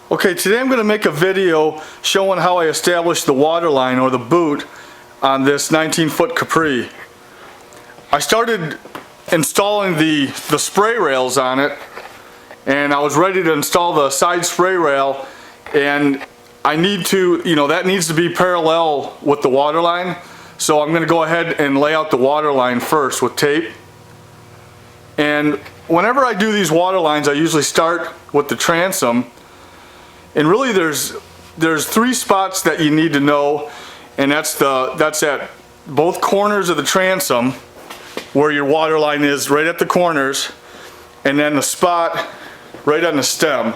Okay, today I'm going to make a video showing how I established the waterline or the boot on this 19-foot Capri. I started installing the spray rails on it, and I was ready to install the side spray rail, and I need to, that needs to be parallel with the waterline. So I'm going to go ahead and lay out the waterline first with tape. And whenever I do these waterlines, I usually start with the transom. And really there's three spots that you need to know, and that's at both corners of the transom where your water line is, right at the corners, and then the spot right on the stem.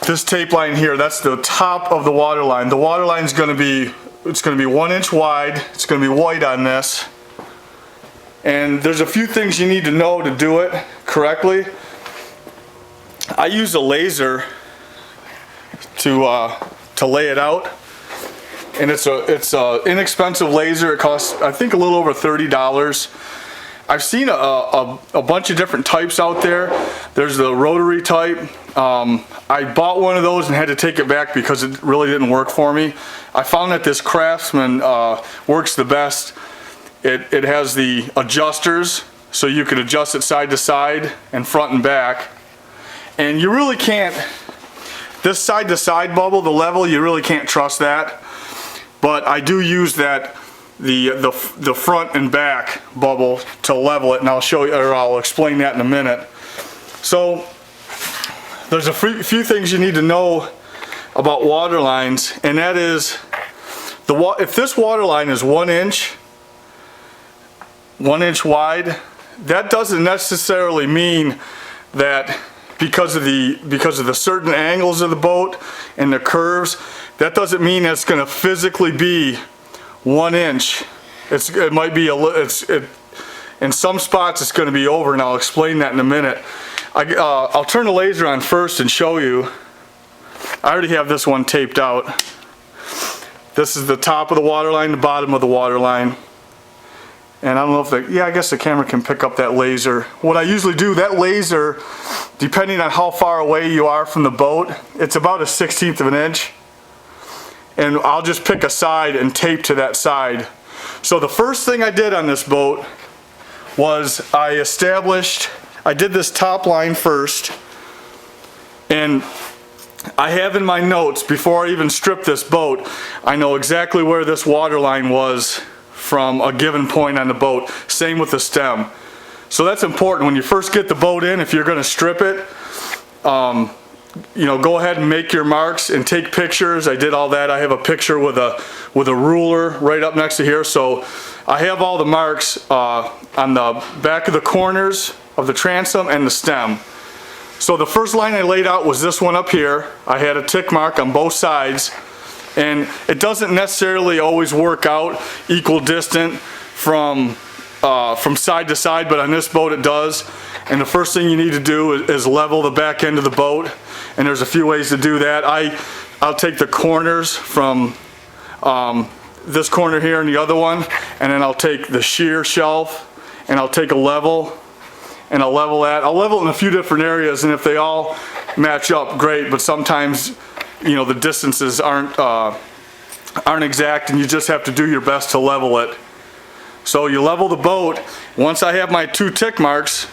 This tape line here, that's the top of the water line. The water line is going to be 1 inch wide. It's going to be white on this. And there's a few things you need to know to do it correctly. I use a laser to lay it out, and it's a inexpensive laser. It costs, I think, a little over $30. I've seen a bunch of different types out there. There's the rotary type. I bought one of those and had to take it back because it really didn't work for me. I found that this Craftsman works the best. It has the adjusters, so you can adjust it side to side and front and back. And you really can't, this side to side bubble, the level, you really can't trust that. But I do use that, the front and back bubble to level it, and I'll show you, or I'll explain that in a minute. So there's a few things you need to know about water lines, and that is, if this water line is 1 inch wide, that doesn't necessarily mean that because of the certain angles of the boat and the curves, that doesn't mean it's going to physically be 1 inch. It might be in some spots it's going to be over, and I'll explain that in a minute. I'll turn the laser on first and show you. I already have this one taped out. This is the top of the water line, the bottom of the water line. And I don't know if I guess the camera can pick up that laser. What I usually do, that laser, depending on how far away you are from the boat, it's about 1/16 of an inch. And I'll just pick a side and tape to that side. So the first thing I did on this boat was I did this top line first. And I have in my notes, before I even stripped this boat, I know exactly where this water line was from a given point on the boat. Same with the stem. So that's important when you first get the boat in. If you're going to strip it, go ahead and make your marks and take pictures. I did all that. I have a picture with a ruler right up next to here. So I have all the marks on the back of the corners of the transom and the stem. So the first line I laid out was this one up here. I had a tick mark on both sides. And it doesn't necessarily always work out equal distant from side to side, but on this boat it does. And the first thing you need to do is level the back end of the boat, and there's a few ways to do that. I'll take the corners from this corner here and the other one, and then I'll take the shear shelf and I'll take a level and I'll level that. I'll level it in a few different areas, and if they all match up, great, but sometimes the distances aren't exact, and you just have to do your best to level it. So you level the boat. Once I have my 2 tick marks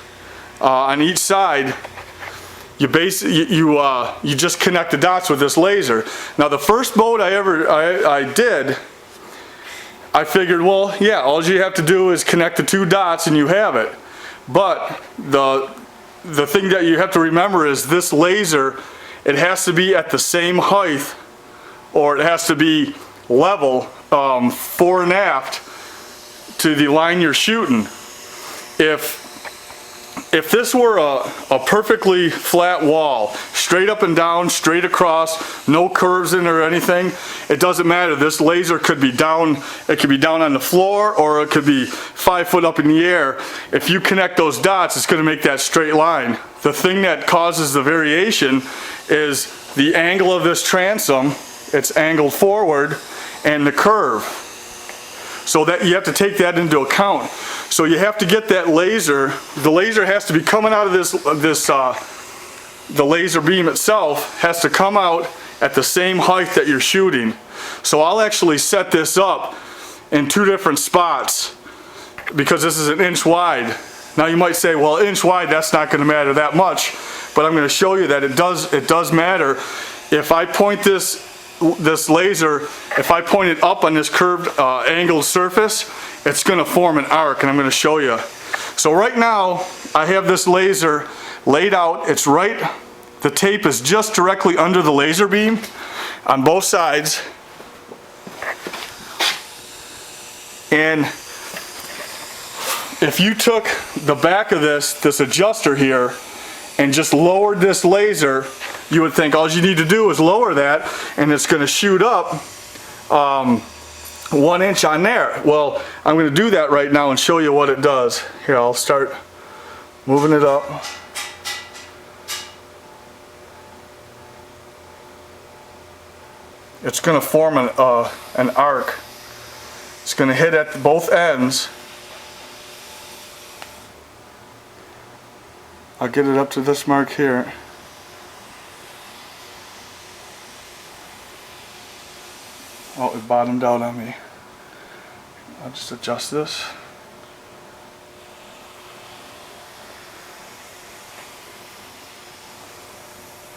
on each side, you just connect the dots with this laser. Now the first boat I did, I figured, well, yeah, all you have to do is connect the 2 dots and you have it. But the thing that you have to remember is this laser, it has to be at the same height, or it has to be level fore and aft to the line you're shooting. If this were a perfectly flat wall, straight up and down, straight across, no curves in it or anything, it doesn't matter. This laser could be down, it could be down on the floor, or it could be 5 foot up in the air. If you connect those dots, it's going to make that straight line. The thing that causes the variation is the angle of this transom. It's angled forward, and the curve. So that you have to take that into account. So you have to get that laser. The laser has to be coming out of this the laser beam itself has to come out at the same height that you're shooting. So I'll actually set this up in 2 different spots because this is 1 inch wide. Now you might say, well, 1 inch wide, that's not going to matter that much, but I'm going to show you that it does matter. If I point this laser, if I point it up on this curved angled surface, it's going to form an arc, and I'm going to show you. So right now I have this laser laid out. It's right, the tape is just directly under the laser beam on both sides, and if you took the back of this adjuster here and just lowered this laser, you would think all you need to do is lower that and it's going to shoot up 1 inch on there. Well, I'm going to do that right now and show you what it does. Here, I'll start moving it up. It's going to form an arc. It's going to hit at both ends. I'll get it up to this mark here. Oh, it bottomed out on me. I'll just adjust this.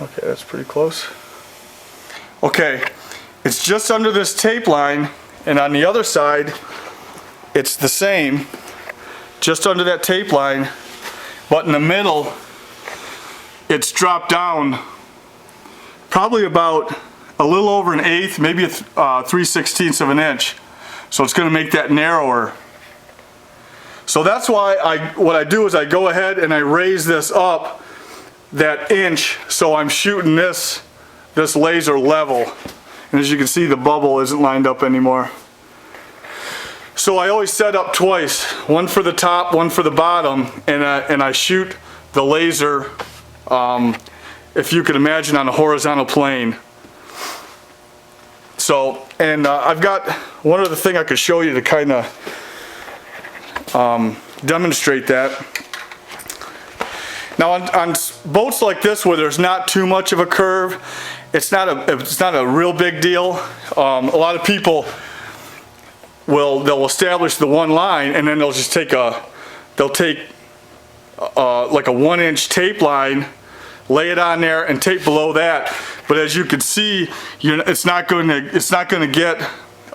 Okay, that's pretty close. Okay, it's just under this tape line, and on the other side, it's the same, just under that tape line. But in the middle, it's dropped down probably about a little over 1/8, maybe 3/16 of an inch. So it's going to make that narrower. So that's why what I do is I go ahead and I raise this up that inch, so I'm shooting this laser level. And as you can see, the bubble isn't lined up anymore. So I always set up twice, one for the top, one for the bottom, and I shoot the laser, if you could imagine, on a horizontal plane. So, and I've got one other thing I could show you to kind of demonstrate that. Now on boats like this where there's not too much of a curve, it's not a real big deal. A lot of people they'll establish the one line and then they'll just take like a 1 inch tape line, lay it on there and tape below that. But as you can see, it's not going to get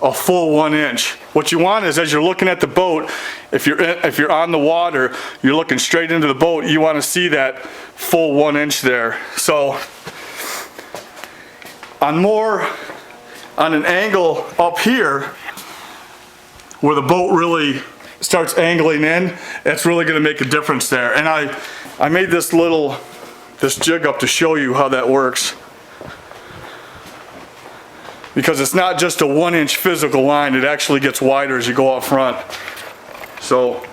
a full 1 inch. What you want is, as you're looking at the boat, if you're on the water, you're looking straight into the boat, you want to see that full 1 inch there. So on an angle up here where the boat really starts angling in, that's really going to make a difference there. And I made this jig up to show you how that works, because it's not just a 1 inch physical line, it actually gets wider as you go out front. So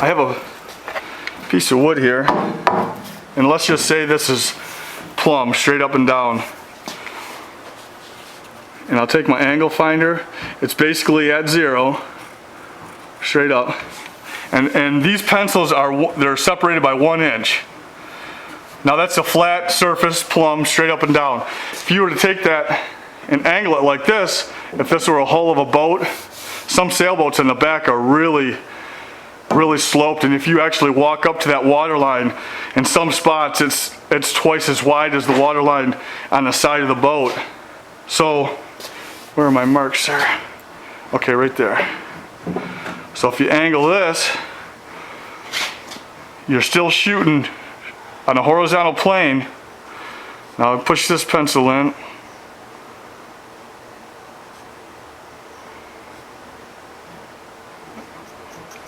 I have a piece of wood here, and let's just say this is plumb, straight up and down. And I'll take my angle finder, it's basically at 0, straight up. And these pencils they're separated by 1 inch. Now that's a flat surface, plumb, straight up and down. If you were to take that and angle it like this, if this were a hull of a boat, some sailboats in the back are really sloped, and if you actually walk up to that water line, in some spots it's twice as wide as the water line on the side of the boat. So where are my marks there? Okay, right there. So if you angle this, you're still shooting on a horizontal plane. Now I push this pencil in.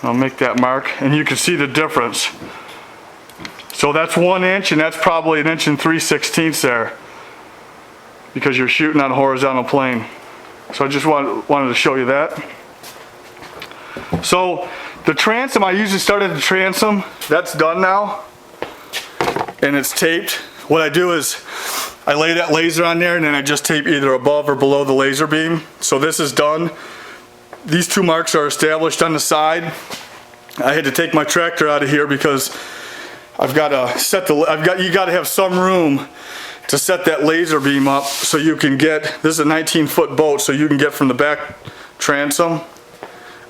I'll make that mark, and you can see the difference. So that's 1 inch, and that's probably 1 3/16 there, because you're shooting on a horizontal plane. So I just wanted to show you that. So the transom, I usually start at the transom. That's done now, and it's taped. What I do is I lay that laser on there, and then I just tape either above or below the laser beam. So this is done. These 2 marks are established on the side. I had to take my tractor out of here because you got to have some room to set that laser beam up so you can get, this is a 19-foot boat, so you can get from the back transom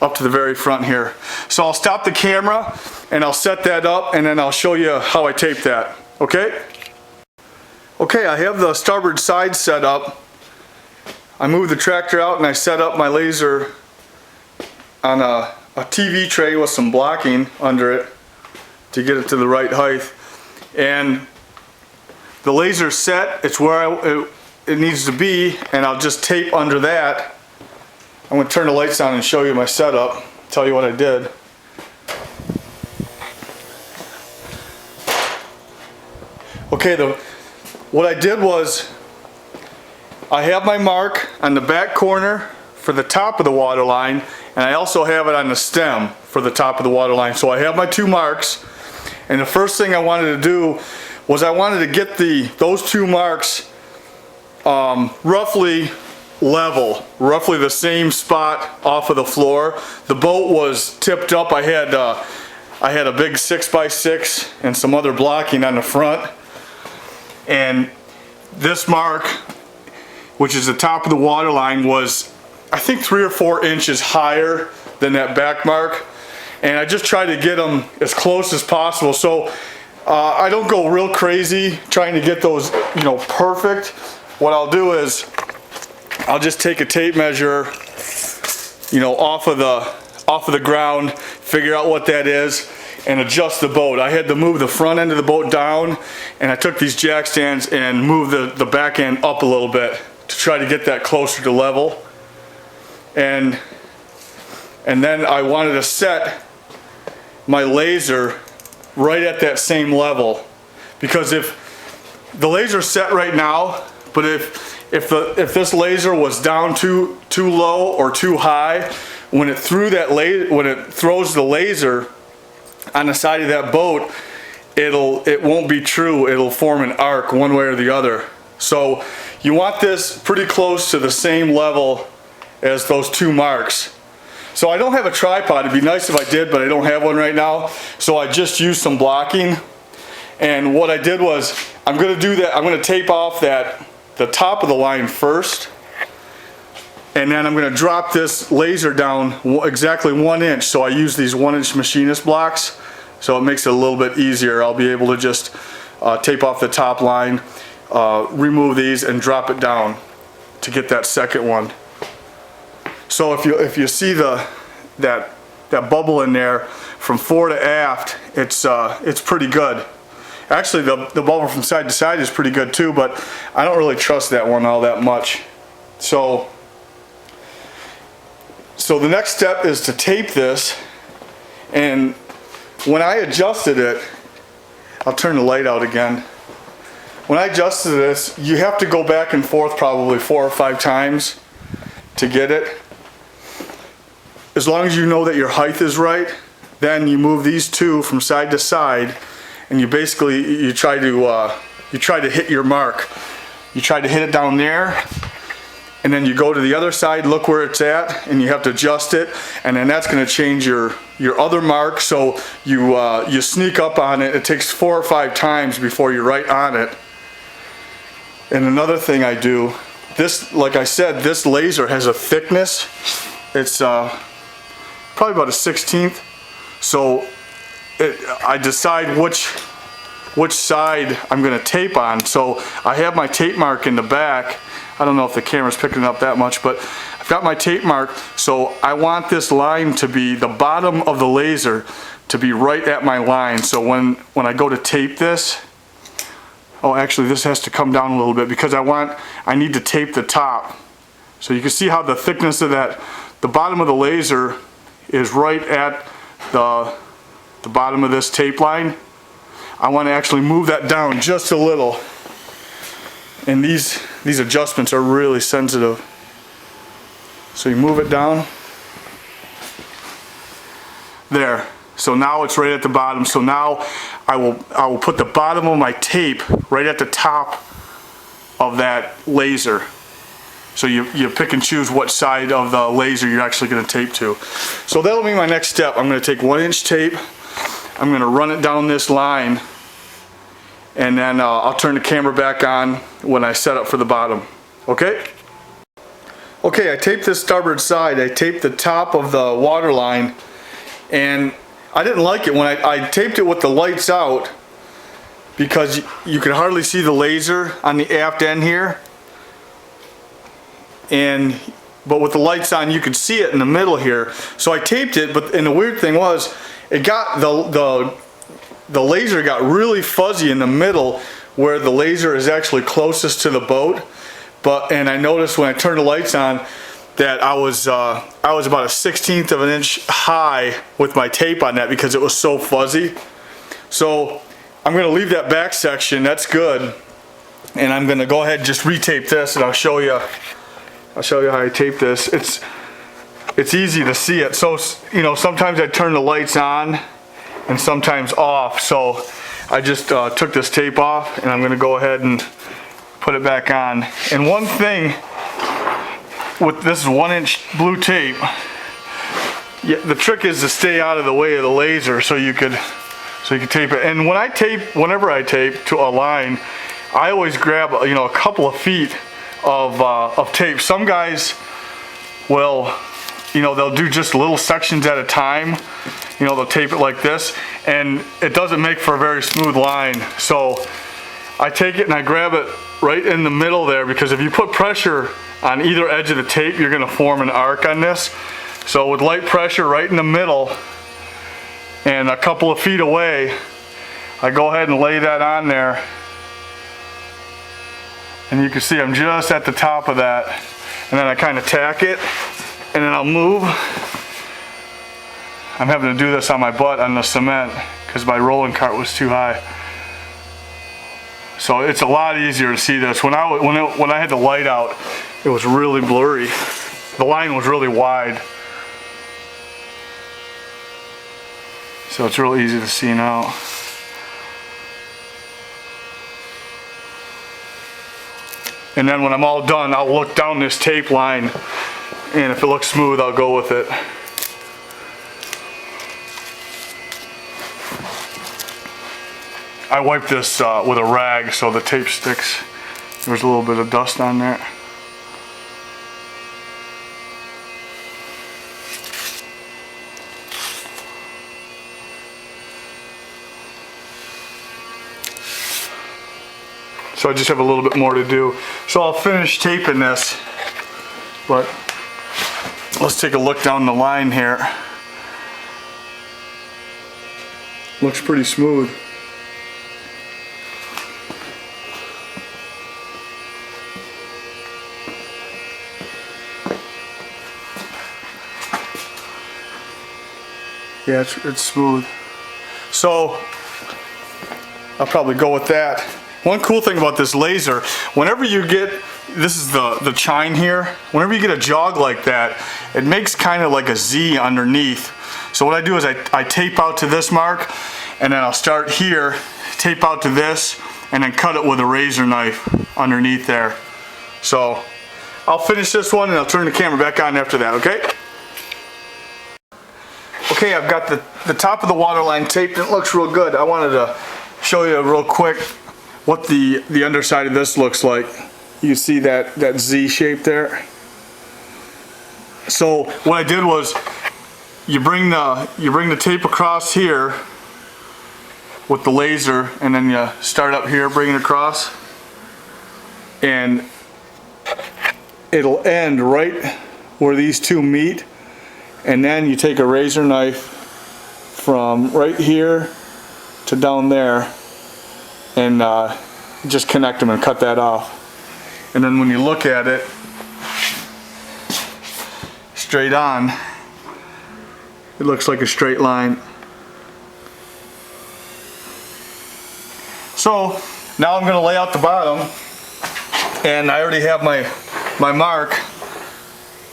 up to the very front here. So I'll stop the camera and I'll set that up, and then I'll show you how I tape that, okay? Okay, I have the starboard side set up. I moved the tractor out and I set up my laser on a TV tray with some blocking under it to get it to the right height. And the laser's set, it's where it needs to be, and I'll just tape under that. I'm going to turn the lights on and show you my setup, tell you what I did. Okay, what I did was I have my mark on the back corner for the top of the water line, and I also have it on the stem for the top of the water line. So I have my two marks, and the first thing I wanted to do was I wanted to get those two marks roughly level, roughly the same spot off of the floor. The boat was tipped up. I had a big 6x6 and some other blocking on the front, and this mark, which is the top of the water line, was I think 3 or 4 inches higher than that back mark, and I just try to get them as close as possible. So I don't go real crazy trying to get those, perfect. What I'll do is I'll just take a tape measure, off of the ground, figure out what that is, and adjust the boat. I had to move the front end of the boat down, and I took these jack stands and moved the back end up a little bit to try to get that closer to level. And then I wanted to set my laser right at that same level, because if the laser's set right now, but if this laser was down too low or too high, when it throws the laser on the side of that boat, it won't be true. It'll form an arc one way or the other. So you want this pretty close to the same level as those two marks. So I don't have a tripod. It'd be nice if I did, but I don't have one right now. So I just used some blocking. And what I did was, I'm going to do that. I'm going to tape off the top of the line first, and then I'm going to drop this laser down exactly 1 inch. So I use these 1-inch machinist blocks, so it makes it a little bit easier. I'll be able to just tape off the top line, remove these, and drop it down to get that second one. So if you see that bubble in there from fore to aft, it's pretty good. Actually, the bubble from side to side is pretty good too, but I don't really trust that one all that much. So the next step is to tape this, and when I adjusted it, I'll turn the light out again. When I adjusted this, you have to go back and forth probably 4 or 5 times to get it. As long as you know that your height is right, then you move these two from side to side, and you try to hit your mark. You try to hit it down there, and then you go to the other side, look where it's at, and you have to adjust it, and then that's going to change your other mark. So you sneak up on it. It takes 4 or 5 times before you're right on it. And another thing I do, like I said, this laser has a thickness. It's probably about a 1/16. So I decide which side I'm going to tape on. So I have my tape mark in the back. I don't know if the camera's picking it up that much, but I've got my tape mark. So I want this line to be, the bottom of the laser to be right at my line. So when I go to tape this, oh, actually this has to come down a little bit because I need to tape the top. So you can see how the thickness of the bottom of the laser is right at the bottom of this tape line. I want to actually move that down just a little, and these adjustments are really sensitive. So you move it down there. So now it's right at the bottom. So now I will put the bottom of my tape right at the top of that laser. So you pick and choose what side of the laser you're actually going to tape to. So that'll be my next step. I'm going to take 1-inch tape. I'm going to run it down this line and then I'll turn the camera back on when I set up for the bottom. Okay? Okay, I taped this starboard side. I taped the top of the waterline, and I didn't like it when I taped it with the lights out, because you could hardly see the laser on the aft end here, but with the lights on you could see it in the middle here. So I taped it, and the weird thing was, it got the laser got really fuzzy in the middle where the laser is actually closest to the boat. And I noticed when I turned the lights on that I was about a 1/16 of an inch high with my tape on that because it was so fuzzy. So I'm going to leave that back section. That's good. And I'm going to go ahead and just retape this, and I'll show you how I tape this. It's easy to see it. So, you know, sometimes I turn the lights on and sometimes off. So I just took this tape off, and I'm going to go ahead and put it back on. And one thing with this 1-inch blue tape, the trick is to stay out of the way of the laser so you could tape it. And whenever I tape to a line, I always grab a couple of feet of tape. Some guys will, they'll do just little sections at a time. They'll tape it like this, and it doesn't make for a very smooth line. So I take it and I grab it right in the middle there, because if you put pressure on either edge of the tape, you're going to form an arc on this. So with light pressure right in the middle and a couple of feet away, I go ahead and lay that on there. And you can see I'm just at the top of that. And then I kind of tack it, and then I'll move. I'm having to do this on my butt on the cement because my rolling cart was too high. So it's a lot easier to see this. When I had the light out, it was really blurry. The line was really wide. So it's real easy to see now. And then when I'm all done, I'll look down this tape line, and if it looks smooth, I'll go with it. I wiped this with a rag so the tape sticks. There's a little bit of dust on there. So I just have a little bit more to do. So I'll finish taping this, but let's take a look down the line here. Looks pretty smooth. Yeah, it's smooth. So I'll probably go with that. One cool thing about this laser, whenever you get, this is the chine here, whenever you get a jog like that, it makes kind of like a Z underneath. So what I do is I tape out to this mark, and then I'll start here, tape out to this, and then cut it with a razor knife underneath there. So I'll finish this one, and I'll turn the camera back on after that, okay? Okay, I've got the top of the waterline taped, and it looks real good. I wanted to show you real quick what the underside of this looks like. You can see that Z shape there. So what I did was you bring the tape across here with the laser, and then you start up here, bring it across, and it'll end right where these two meet, and then you take a razor knife from right here to down there, and just connect them and cut that off. And then when you look at it straight on, it looks like a straight line. So now I'm going to lay out the bottom, and I already have my mark.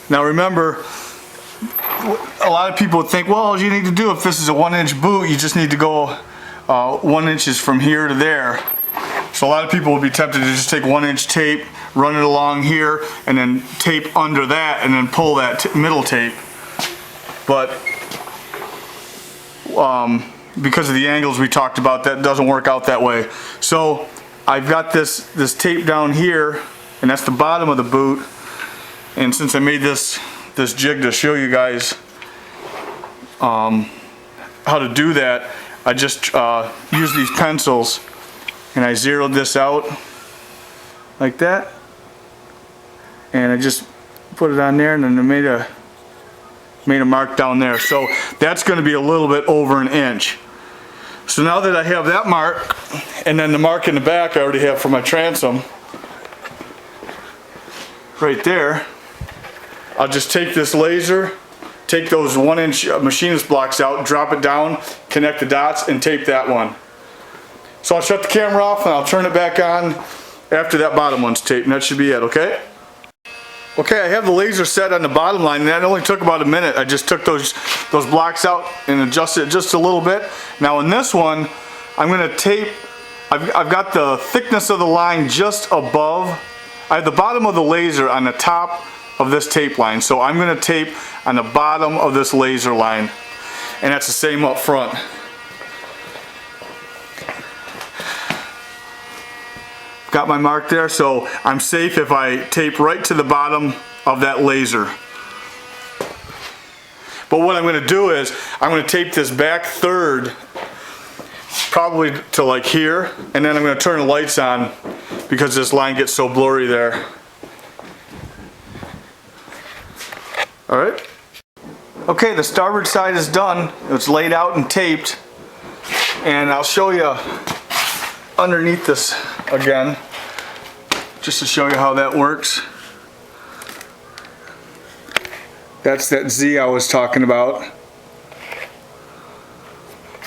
Now remember, a lot of people would think, well, all you need to do, if this is a 1-inch boot, you just need to go 1 inches from here to there. So a lot of people will be tempted to just take 1-inch tape, run it along here, and then tape under that, and then pull that middle tape. But because of the angles we talked about, that doesn't work out that way. So I've got this tape down here, and that's the bottom of the boot. And since I made this jig to show you guys how to do that, I just used these pencils and I zeroed this out like that, and I just put it on there, and then I made a mark down there. So that's going to be a little bit over an inch. So now that I have that mark, and then the mark in the back I already have for my transom right there, I'll just take this laser, take those 1-inch machinist blocks out, drop it down, connect the dots, and tape that one. So I'll shut the camera off and I'll turn it back on after that bottom one's taped, and that should be it, okay? Okay, I have the laser set on the bottom line, and that only took about a minute. I just took those blocks out and adjusted it just a little bit. Now in this one, I'm going to tape, I've got the thickness of the line just above. I have the bottom of the laser on the top of this tape line, so I'm going to tape on the bottom of this laser line, and that's the same up front. Got my mark there, so I'm safe if I tape right to the bottom of that laser. But what I'm going to do is I'm going to tape this back third probably to like here, and then I'm going to turn the lights on because this line gets so blurry there. Alright. Okay, the starboard side is done. It's laid out and taped, and I'll show you underneath this again just to show you how that works. That's that Z I was talking about,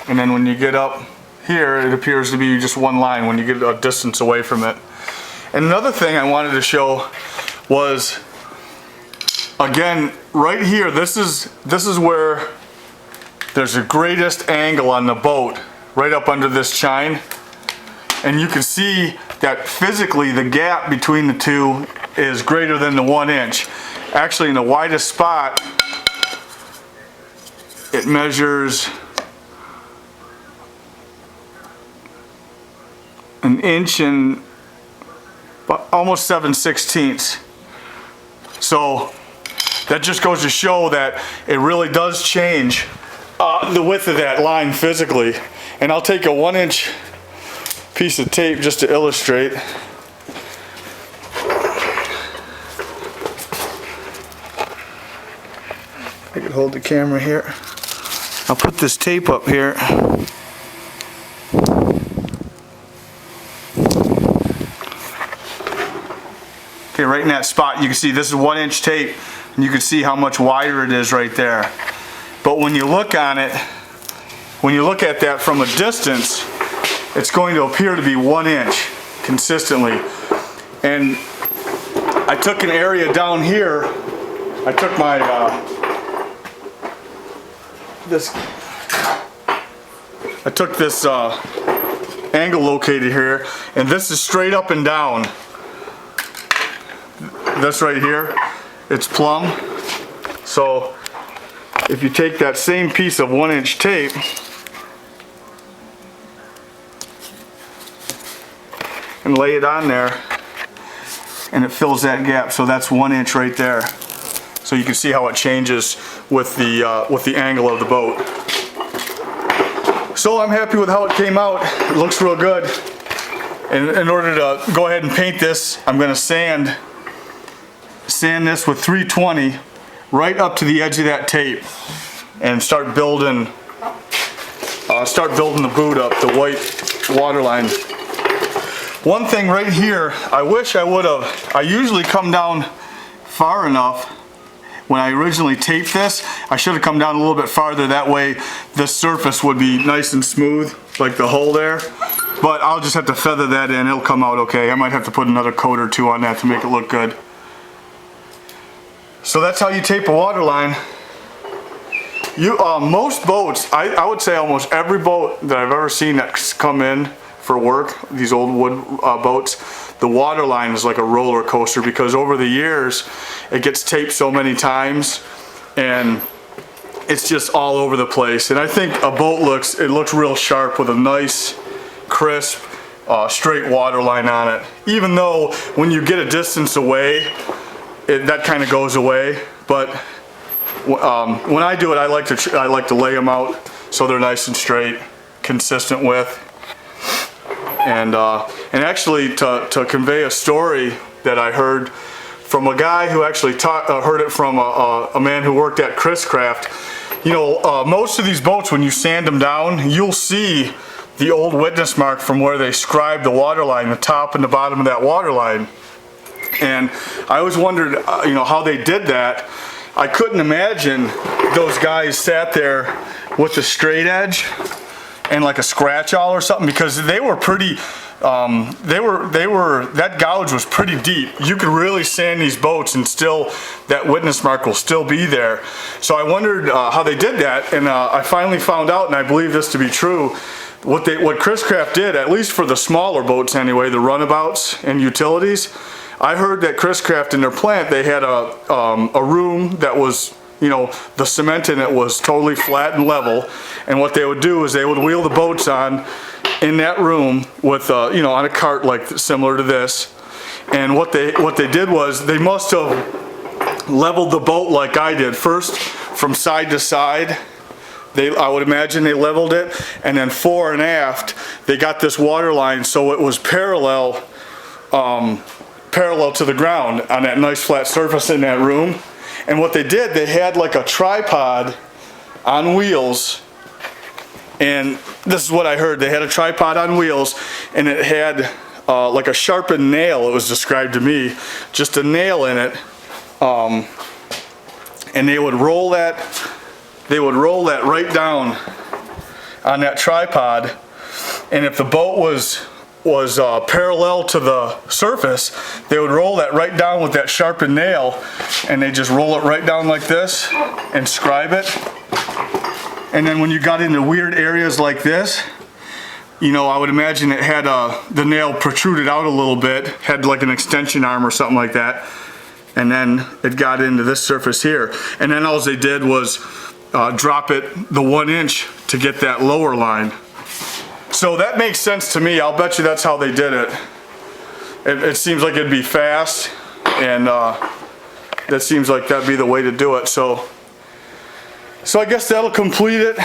and then when you get up here it appears to be just one line when you get a distance away from it. And another thing I wanted to show was, again, right here, this is where there's the greatest angle on the boat, right up under this chine. And you can see that physically the gap between the two is greater than the 1 inch. Actually, in the widest spot, it measures 1 inch and almost 7/16. So that just goes to show that it really does change the width of that line physically. And I'll take a 1-inch piece of tape just to illustrate. I could hold the camera here. I'll put this tape up here. Okay, right in that spot you can see this is 1-inch tape, and you can see how much wider it is right there. But when you look on it, when you look at that from a distance, it's going to appear to be 1 inch consistently. And I took an area down here, I took my this angle located here, and this is straight up and down. This right here, it's plumb. So if you take that same piece of 1-inch tape and lay it on there, and it fills that gap, so that's 1 inch right there. So you can see how it changes with the angle of the boat. So I'm happy with how it came out. It looks real good. And in order to go ahead and paint this, I'm going to sand this with 320 right up to the edge of that tape, and start building the boot up, the white Waterline. One thing right here, I wish I would have, I usually come down far enough. When I originally taped this, I should have come down a little bit farther, that way this surface would be nice and smooth, like the hull there. But I'll just have to feather that in, it'll come out okay. I might have to put another coat or two on that to make it look good. So that's how you tape a Waterline. Most boats, I would say almost every boat that I've ever seen that's come in for work, these old wood boats, the Waterline is like a roller coaster, because over the years it gets taped so many times, and it's just all over the place. And I think a boat looks real sharp with a nice, crisp, straight water line on it. Even though when you get a distance away, that kind of goes away. But when I do it, I like to lay them out so they're nice and straight, consistent with. And actually, to convey a story that I heard from a guy who actually heard it from a man who worked at Chris Craft. You know, most of these boats, when you sand them down, you'll see the old witness mark from where they scribed the water line, the top and the bottom of that water line. And I always wondered, you know, how they did that. I couldn't imagine those guys sat there with a straight edge and like a scratch awl or something, because they were pretty, that gouge was pretty deep. You could really sand these boats and still, that witness mark will still be there. So I wondered how they did that, and I finally found out, and I believe this to be true. What Chris Craft did, at least for the smaller boats anyway, the runabouts and utilities, I heard that Chris Craft in their plant, they had a room that was, you know, the cement in it was totally flat and level, and what they would do is they would wheel the boats on in that room with, you know, on a cart like similar to this. And what they did was they must have leveled the boat like I did. First, from side to side, I would imagine they leveled it, and then fore and aft, they got this water line so it was parallel to the ground on that nice flat surface in that room. And what they did, they had like a tripod on wheels, and this is what I heard. They had a tripod on wheels, and it had like a sharpened nail, it was described to me, just a nail in it, and they would roll that right down on that tripod, and if the boat was parallel to the surface, they would roll that right down with that sharpened nail, and they just roll it right down like this and scribe it. And then when you got into weird areas like this, you know, I would imagine it had the nail protruded out a little bit, had like an extension arm or something like that, and then it got into this surface here. And then all they did was drop it the 1 inch to get that lower line. So that makes sense to me. I'll bet you that's how they did it. It seems like it'd be fast, and that seems like that'd be the way to do it. So I guess that'll complete it.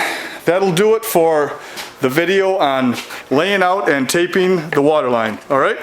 That'll do it for the video on laying out and taping the water line. All right?